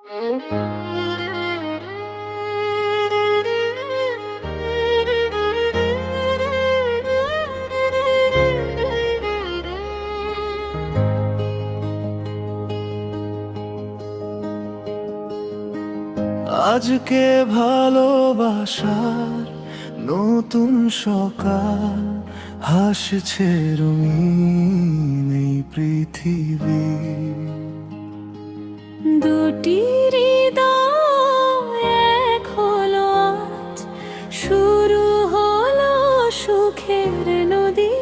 আজকে ভালোবাসার নতুন সকাল, হাসছে রঙিন এই পৃথিবী। দুটি হৃদয় এক হলো আজ, শুরু হলো সুখের নদী।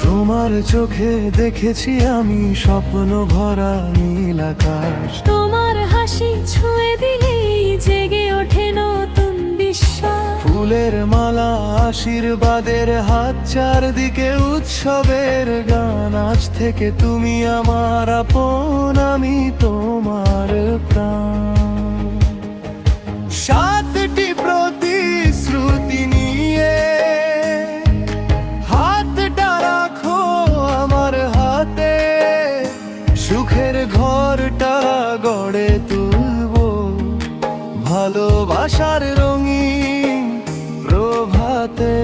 তোমার চোখে দেখেছি আমি স্বপ্ন ভরা নীল আকাশ। তোমার হাসি ছুঁয়ে দিলেই জেগে ওঠে নতুন বিশ্বাস। ফুলের মালা আশীর্বাদের হাত, চারদিকে উৎসবের গান। আজ থেকে তুমি আমার আপন, আমি তোমার প্রাণ। সাতটি প্রতিশ্রুতি নিয়ে হাতটা রাখো আমার হাতে, সুখের ঘরটা গড়ে তুলবো ভালোবাসার রঙিন প্রভাতে।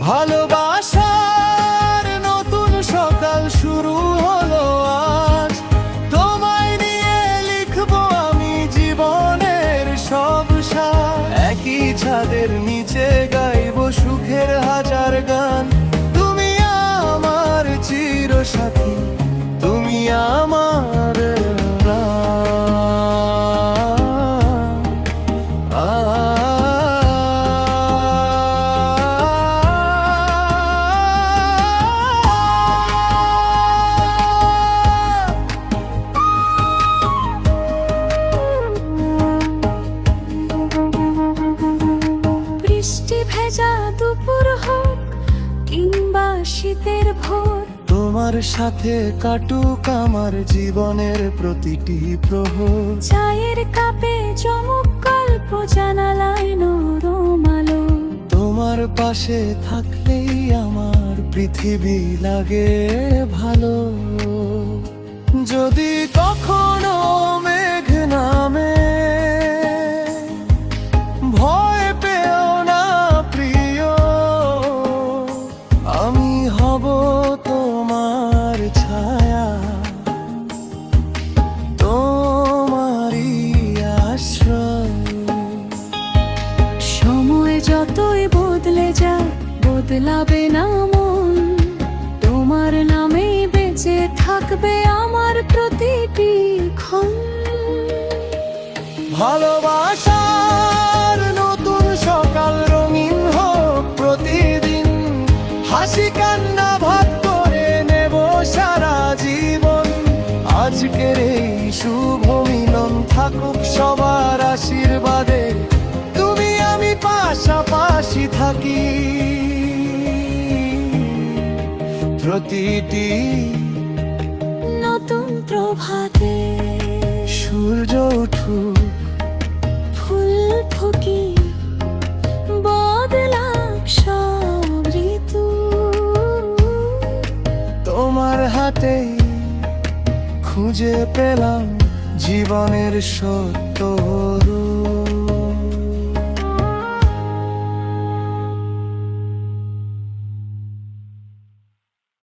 ভালোবাসার নতুন সকাল শুরু হলো আজ, তোমায় নিয়ে লিখবো আমি জীবনের সব সাজ। একই ছাদের নিচে গাইবো সুখের হাজার গান। তুমি আমার চিরসাথী, তুমি আমার বৃষ্টি ভেজা দুপুর হোক কিংবা শীতের ভোর, তোমার সাথে কাটুক আমার জীবনের প্রতিটি প্রহর। চায়ের কাপে চমক গল্প, জানালায় নরম আলো। তোমার পাশে থাকলেই আমার পৃথিবী লাগে ভালো। যদি কখনো মেঘ নামে, ভয় পেও না প্রিয়, আমি হব তোমার ছায়া, তোমারই আশ্রয়। সময় যতই বদলে যায়, বদলাবে না মন। তোমার নামেই বেঁচে থাকবে আমার প্রতিটি ক্ষণ। ভালোবাসার নতুন সকাল রঙিন হোক প্রতিদিন, হাসি কান্না ভাগ করে নেব সারা জীবন। আজকের এই শুভ মিলন থাকুক সবার আশীর্বাদে, তুমি আমি পাশাপাশি থাকি প্রতিটি নতুন প্রভাতে। সূর্য উঠুক, ফুল ফুকি, বদলাক সব ঋতু। তোমার হাতে খুঁজে পেলাম জীবনের সত্য রূপ।